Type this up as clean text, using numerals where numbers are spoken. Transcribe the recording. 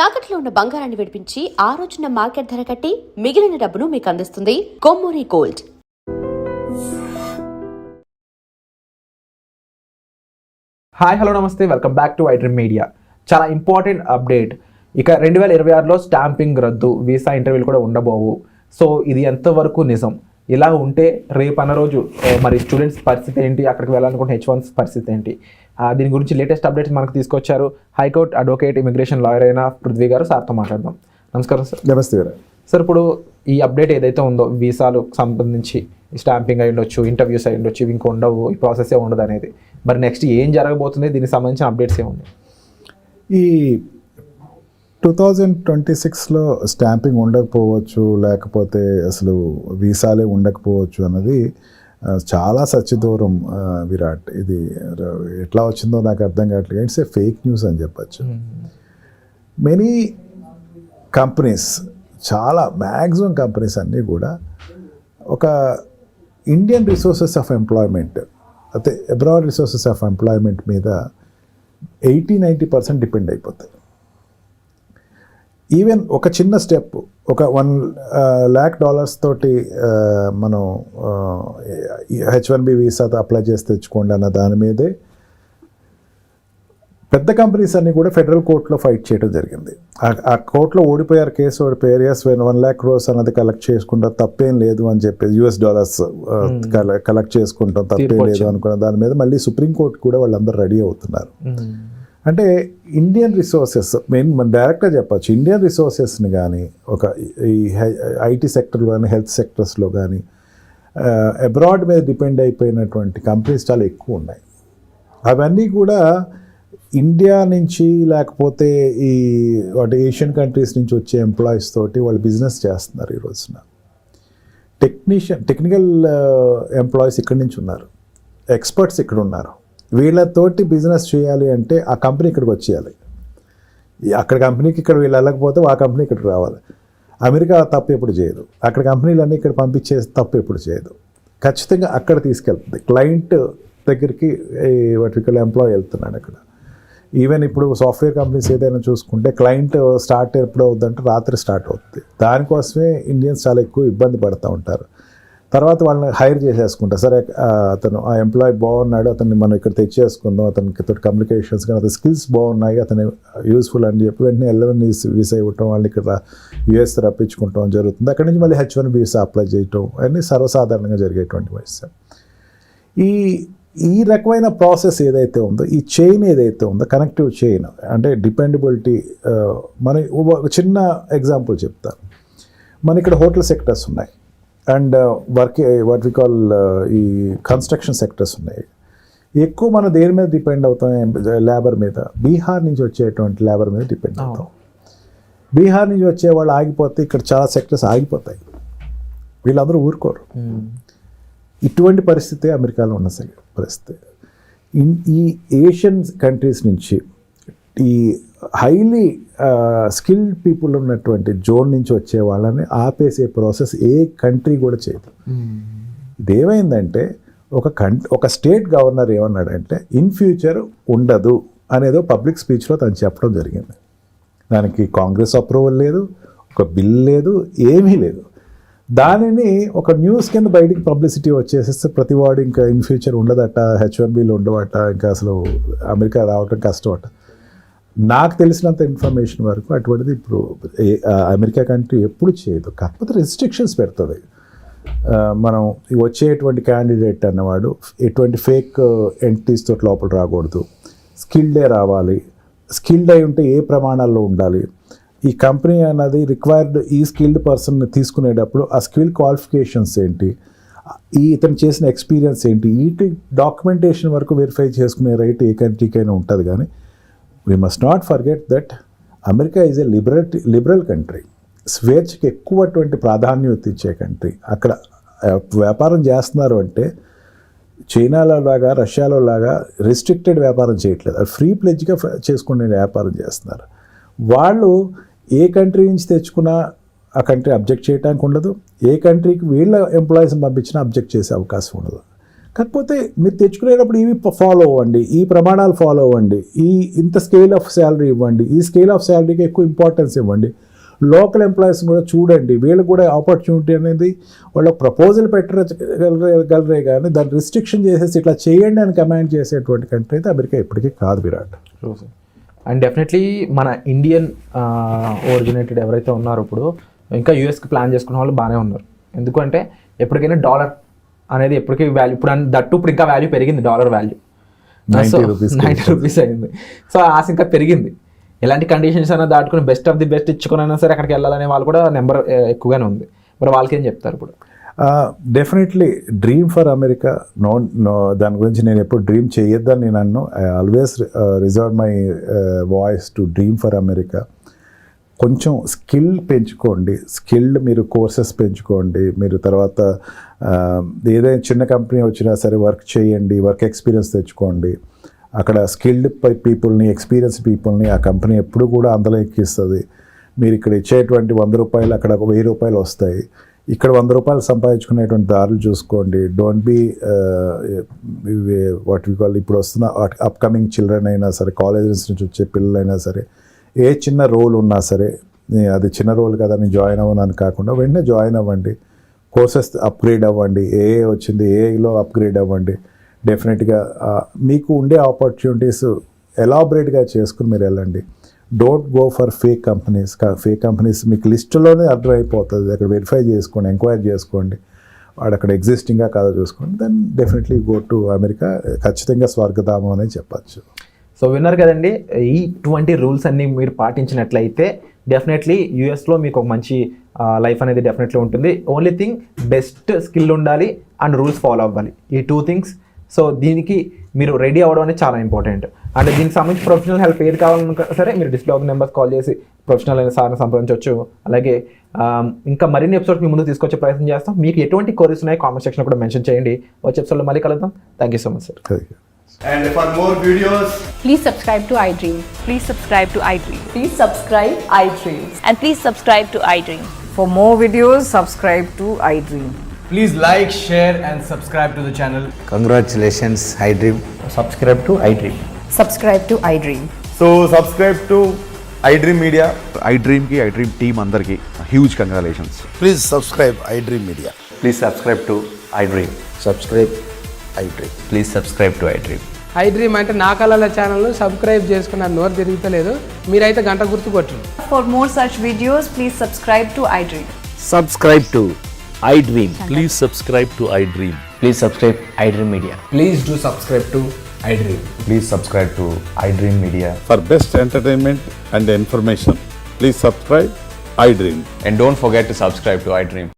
తాకట్లో ఉన్న బంగారాన్ని విడిపించి ఆ రోజున మార్కెట్ ధర కట్టి మిగిలిన డబ్బును మీకు అందిస్తుంది కొమ్మూరి గోల్డ్. హాయ్ హలో నమస్తే, welcome back to iDream media. చాలా ఇంపార్టెంట్ అప్డేట్. ఇక 2026లో స్టాంపింగ్ రద్దు, వీసా ఇంటర్వ్యూలు కూడా ఉండబోవు. సో ఇది ఎంతవరకు నిజం? ఇలా ఉంటే రేపు అన్న రోజు మరి స్టూడెంట్స్ పరిస్థితి ఏంటి, అక్కడికి వెళ్ళాలనుకుంటే H1 పరిస్థితి ఏంటి? దీని గురించి లేటెస్ట్ అప్డేట్స్ మనకు తీసుకొచ్చారు హైకోర్టు అడ్వకేట్, ఇమిగ్రేషన్ లాయర్ అయిన పృథ్వీ గారు. సార్తో మాట్లాడదాం. నమస్కారం సార్. నమస్తే గారు. సార్, ఇప్పుడు ఈ అప్డేట్ ఏదైతే ఉందో వీసాలకు సంబంధించి స్టాంపింగ్ అయి ఉండొచ్చు, ఇంటర్వ్యూస్ అయి ఉండొచ్చు, ఇవి ఇంకా ఉండవు, ఈ ప్రాసెస్ ఉండదు అనేది, మరి నెక్స్ట్ ఏం జరగబోతుంది, దీనికి సంబంధించిన అప్డేట్స్ ఏమున్నాయి? ఈ 2026లో స్టాంపింగ్ ఉండకపోవచ్చు, లేకపోతే అసలు వీసాలే ఉండకపోవచ్చు అన్నది చాలా సత్యదూరం విరాట్. ఇది ఎట్లా వచ్చిందో నాకు అర్థం కావట్లేదు. ఇట్స్ ఏ ఫేక్ న్యూస్ అని చెప్పచ్చు. మెనీ కంపెనీస్, చాలా మ్యాక్సిమం కంపెనీస్ అన్నీ కూడా ఒక ఇండియన్ రిసోర్సెస్ ఆఫ్ ఎంప్లాయ్మెంట్, అయితే అబ్రాడ్ రిసోర్సెస్ ఆఫ్ ఎంప్లాయ్మెంట్ మీద 80-90% డిపెండ్ అయిపోతాయి. ఈవెన్ ఒక చిన్న స్టెప్, ఒక $1 lakh తోటి మనం H1B వీసాతో అప్లై చేసి తెచ్చుకోండి అన్న దాని మీదే పెద్ద కంపెనీస్ అన్నీ కూడా ఫెడరల్ కోర్టులో ఫైట్ చేయడం జరిగింది. ఆ కోర్టులో ఓడిపోయారు, కేసు ఓడిపోయారు. ఎస్, $1 lakh అన్నది కలెక్ట్ చేసుకుంటాం, తప్పేం లేదు అని చెప్పేసి $US కలెక్ట్ చేసుకుంటాం, తప్పేం లేదు అనుకున్న దాని మీద మళ్ళీ సుప్రీంకోర్టు కూడా వాళ్ళందరూ రెడీ అవుతున్నారు. అంటే ఇండియన్ రిసోర్సెస్, మెయిన్ మనం డైరెక్ట్గా చెప్పచ్చు, ఇండియన్ రిసోర్సెస్ని కానీ ఒక ఈ ఐటీ సెక్టర్లో కానీ హెల్త్ సెక్టర్స్లో కానీ అబ్రాడ్ మీద డిపెండ్ అయిపోయినటువంటి కంపెనీస్ చాలా ఎక్కువ ఉన్నాయి. అవన్నీ కూడా ఇండియా నుంచి లేకపోతే ఈ వాటి ఏషియన్ కంట్రీస్ నుంచి వచ్చే ఎంప్లాయీస్ తోటి వాళ్ళు బిజినెస్ చేస్తున్నారు. ఈ రోజున టెక్నికల్ ఎంప్లాయీస్ ఇక్కడి నుంచి ఉన్నారు, ఎక్స్పర్ట్స్ ఇక్కడ ఉన్నారు. వీళ్ళతోటి బిజినెస్ చేయాలి అంటే ఆ కంపెనీ ఇక్కడికి వచ్చేయాలి. అక్కడ కంపెనీకి ఇక్కడ వీళ్ళు వెళ్ళకపోతే ఆ కంపెనీ ఇక్కడికి రావాలి. అమెరికా తప్పు ఎప్పుడు చేయదు, అక్కడ కంపెనీలన్నీ ఇక్కడ పంపించే తప్పు ఎప్పుడు చేయదు. ఖచ్చితంగా అక్కడ తీసుకెళ్తుంది. క్లయింట్ దగ్గరికి వర్టికల్ ఎంప్లాయీ వెళ్తున్నాడు అక్కడ. ఈవెన్ ఇప్పుడు సాఫ్ట్వేర్ కంపెనీస్ ఏదైనా చూసుకుంటే క్లయింట్ స్టార్ట్ ఎప్పుడు అవుతుందంటే రాత్రి స్టార్ట్ అవుతుంది. దానికోసమే ఇండియన్స్ చాలా ఎక్కువ ఇబ్బంది పడుతూ ఉంటారు. తర్వాత వాళ్ళని హైర్ చేసేసుకుంటారు. సరే, అతను ఆ ఎంప్లాయీ బాగున్నాడు, అతన్ని మనం ఇక్కడ తెచ్చేసుకుందాం, అతనికి తోటి కమ్యూనికేషన్స్ కానీ అతని స్కిల్స్ బాగున్నాయి, అతను యూస్ఫుల్ అని చెప్పి వెంటనే L1 వీసా ఇవ్వటం, వాళ్ళని ఇక్కడ US రప్పించుకుంటాం జరుగుతుంది. అక్కడి నుంచి మళ్ళీ H1 వీసా అప్లై చేయటం అన్నీ సర్వసాధారణంగా జరిగేటువంటి విషయం. ఈ రకమైన ప్రాసెస్ ఏదైతే ఉందో, ఈ చైన్ ఏదైతే ఉందో, కనెక్టివ్ చైన్ అంటే డిపెండబిలిటీ. మన ఒక చిన్న ఎగ్జాంపుల్ చెప్తాను. మన ఇక్కడ హోటల్ సెక్టర్స్ ఉన్నాయి అండ్ వాట్ వి కాల్ ఈ కన్స్ట్రక్షన్ సెక్టర్స్ ఉన్నాయి. ఎక్కువ మనం దేని మీద డిపెండ్ అవుతాం? లేబర్ మీద. బీహార్ నుంచి వచ్చేటువంటి లేబర్ మీద డిపెండ్ అవుతాం. బీహార్ నుంచి వచ్చే వాళ్ళు ఆగిపోతే ఇక్కడ చాలా సెక్టర్స్ ఆగిపోతాయి. వీళ్ళందరూ ఊరుకోరు. ఇటువంటి పరిస్థితి అమెరికాలో ఉన్న పరిస్థితి. ఈ ఏషియన్ కంట్రీస్ నుంచి ఈ హైలీ స్కిల్డ్ పీపుల్ ఉన్నటువంటి జోన్ నుంచి వచ్చే వాళ్ళని ఆపేసే ప్రాసెస్ ఏ కంట్రీ కూడా చేయదు. ఇదేమైందంటే ఒక స్టేట్ గవర్నర్ ఏమన్నాడంటే ఇన్ ఫ్యూచర్ ఉండదు అనేదో పబ్లిక్ స్పీచ్లో తను చెప్పడం జరిగింది. దానికి కాంగ్రెస్ అప్రూవల్ లేదు, ఒక బిల్ లేదు, ఏమీ లేదు. దానిని ఒక న్యూస్ కింద బయటికి పబ్లిసిటీ వచ్చేసేస్తే ప్రతివాడు ఇంకా ఇన్ ఫ్యూచర్ ఉండదట, H1Bలో ఉండవట, ఇంకా అసలు అమెరికా రావటం కష్టం అట. నాకు తెలిసినంత ఇన్ఫర్మేషన్ వరకు అటువంటిది ఇప్పుడు అమెరికా కంట్రీ ఎప్పుడు చేయదు. కాకపోతే రెస్ట్రిక్షన్స్ పెడుతుంది. మనం వచ్చేటువంటి క్యాండిడేట్ అన్నవాడు ఎటువంటి ఫేక్ ఎంటిటీస్ తోటి లోపల రాకూడదు, స్కిల్డే రావాలి, స్కిల్డ్ అయి ఉంటే ఏ ప్రమాణాల్లో ఉండాలి, ఈ కంపెనీ అన్నది రిక్వైర్డ్ ఈ స్కిల్డ్ పర్సన్ని తీసుకునేటప్పుడు ఆ స్కిల్ క్వాలిఫికేషన్స్ ఏంటి, ఇతను చేసిన ఎక్స్పీరియన్స్ ఏంటి, వీటి డాక్యుమెంటేషన్ వరకు వెరిఫై చేసుకునే రైట్ ఏ కంట్రీకైనా ఉంటుంది. కానీ we must not forget that America is a liberal country. స్వేచ్ఛకి ఎక్కువటువంటి ప్రాధాన్యత ఇచ్చే కంట్రీ. అక్కడ వ్యాపారం చేస్తున్నారు అంటే చైనాలో లాగా, రష్యాలో లాగా రిస్ట్రిక్టెడ్ వ్యాపారం చేయట్లేదు, అది ఫ్రీ ప్లెడ్జ్గా చేసుకునే వ్యాపారం చేస్తున్నారు. వాళ్ళు ఏ కంట్రీ నుంచి తెచ్చుకున్నా ఆ కంట్రీ అబ్జెక్ట్ చేయడానికి ఉండదు, ఏ కంట్రీకి వీళ్ళ ఎంప్లాయీస్ని పంపించినా అబ్జెక్ట్ చేసే అవకాశం ఉండదు. కాకపోతే మీరు తెచ్చుకునేటప్పుడు ఇవి ఫాలో అవ్వండి, ఈ ప్రమాణాలు ఫాలో అవ్వండి, ఇంత స్కేల్ ఆఫ్ శాలరీ ఇవ్వండి, ఈ స్కేల్ ఆఫ్ శాలరీకి ఎక్కువ ఇంపార్టెన్స్ ఇవ్వండి. లోకల్ ఎంప్లాయీస్ని కూడా చూడండి, వీళ్ళకి కూడా ఆపర్చునిటీ అనేది వాళ్ళకి ప్రపోజల్ పెట్టగలరే కానీ దాన్ని రిస్ట్రిక్షన్ చేసేసి ఇట్లా చేయండి అని కమాండ్ చేసేటువంటి కంట్రీ అయితే అమెరికా ఎప్పటికీ కాదు విరాట్. అండ్ డెఫినెట్లీ మన ఇండియన్ ఒరిజినేటెడ్ ఎవరైతే ఉన్నారో ఇప్పుడు ఇంకా యూఎస్కి ప్లాన్ చేసుకున్న వాళ్ళు బాగానే ఉన్నారు. ఎందుకంటే ఎప్పటికైనా డాలర్ అనేది ఎప్పటికీ వాల్యూ, ఇప్పుడు ఇంకా వాల్యూ పెరిగింది, డాలర్ వాల్యూ 90 రూపీస్ అయింది. సో ఆశ ఇంకా పెరిగింది. ఎలాంటి కండిషన్స్ అయినా దాటుకుని బెస్ట్ ఆఫ్ ది బెస్ట్ ఇచ్చుకున్నా సరే అక్కడికి వెళ్ళాలనే వాళ్ళు కూడా నెంబర్ ఎక్కువగానే ఉంది. మరి వాళ్ళకి ఏం చెప్తారు ఇప్పుడు? Definitely dream for America. No దాని గురించి నేను ఎప్పుడు డ్రీమ్ చేయొద్దని నేను అన్ను. I always reserve my voice to dream for America. కొంచెం స్కిల్ పెంచుకోండి, స్కిల్డ్ మీరు కోర్సెస్ పెంచుకోండి. మీరు తర్వాత ఏదైనా చిన్న కంపెనీ వచ్చినా సరే వర్క్ చేయండి, వర్క్ ఎక్స్పీరియన్స్ తెచ్చుకోండి. అక్కడ స్కిల్డ్ పీపుల్ని, ఎక్స్పీరియన్స్ పీపుల్ని ఆ కంపెనీ ఎప్పుడు కూడా అందులో ఎక్కిస్తుంది. మీరు ఇక్కడ ఇచ్చేటువంటి 100 రూపాయలు అక్కడ ఒక 1000 రూపాయలు వస్తాయి. ఇక్కడ 100 రూపాయలు సంపాదించుకునేటువంటి దారులు చూసుకోండి. Don't be what we call ఇప్పుడు వస్తున్న అప్కమింగ్ చిల్డ్రన్ అయినా సరే, కాలేజెస్ నుంచి వచ్చే పిల్లలైనా సరే, ఏ చిన్న రోల్ ఉన్నా సరే, అది చిన్న రోల్ కదా నేను జాయిన్ అవ్వనని కాకుండా వెంటనే జాయిన్ అవ్వండి, కోర్సెస్ అప్గ్రేడ్ అవ్వండి. ఏఏ వచ్చింది, ఏఐలో అప్గ్రేడ్ అవ్వండి. డెఫినెట్గా మీకు ఉండే ఆపర్చునిటీస్ ఎలాబరేట్గా చేసుకుని మీరు వెళ్ళండి. Don't go for fake companies. Fake companies మీకు లిస్టులోనే అర్థం అయిపోతుంది. అక్కడ వెరిఫై చేసుకోండి, ఎంక్వైరీ చేసుకోండి, వాడు అక్కడ ఎగ్జిస్టింగ్గా కాదో చూసుకోండి. Then definitely go to America. ఖచ్చితంగా స్వర్గధామం అనే చెప్పచ్చు. సో విన్నారు కదండి, ఇటువంటి రూల్స్ అన్నీ మీరు పాటించినట్లయితే డెఫినెట్లీ యూఎస్లో మీకు ఒక మంచి లైఫ్ అనేది డెఫినెట్లీ ఉంటుంది. ఓన్లీ థింగ్ బెస్ట్ స్కిల్ ఉండాలి అండ్ రూల్స్ ఫాలో అవ్వాలి, ఈ 2 things. సో దీనికి మీరు రెడీ అవ్వడం అనేది చాలా ఇంపార్టెంట్. అండ్ దీనికి సంబంధించి ప్రొఫెషనల్ హెల్ప్ ఏది కావాలన్నా సరే మీరు డిస్ప్లే అవుతున్న నెంబర్స్ కాల్ చేసి ప్రొఫెషనల్ అయిన సార్ని సంప్రదించవచ్చు. అలాగే ఇంకా మరిన్ని ఎపిసోడ్స్ మీ ముందు తీసుకొచ్చే ప్రయత్నం చేస్తాం. మీకు ఎటువంటి క్వరీస్ ఉన్నాయో కామెంట్ సెక్షన్ కూడా మెన్షన్ చేయండి. వచ్చే ఎపిసోడ్లో మళ్ళీ కలుద్దాం. Thank you so much sir. And for more videos, Please subscribe to iDream. Please subscribe to iDream. Please subscribe iDream. And please subscribe to iDream. For more videos, subscribe to iDream. please like, share and subscribe to the channel. Congratulations, iDream. Subscribe to iDream. Subscribe to iDream. So subscribe to iDream Media. iDream ki iDream team andarki huge congratulations. Please subscribe iDream Media. Please subscribe to iDream. Subscribe iDream. Please subscribe to iDream. iDream అంటే నా కళల channel subscribe చేసుకున్న నోరు తిరుగుతలేదు, మీరైతే గంట గుర్తు కొట్టండి. For more such videos, please subscribe to iDream. Subscribe to iDream. Please subscribe to iDream. Please subscribe iDream Media. Please do subscribe to iDream. Please subscribe to iDream Media. For best entertainment and information, please subscribe iDream. And don't forget to subscribe to iDream.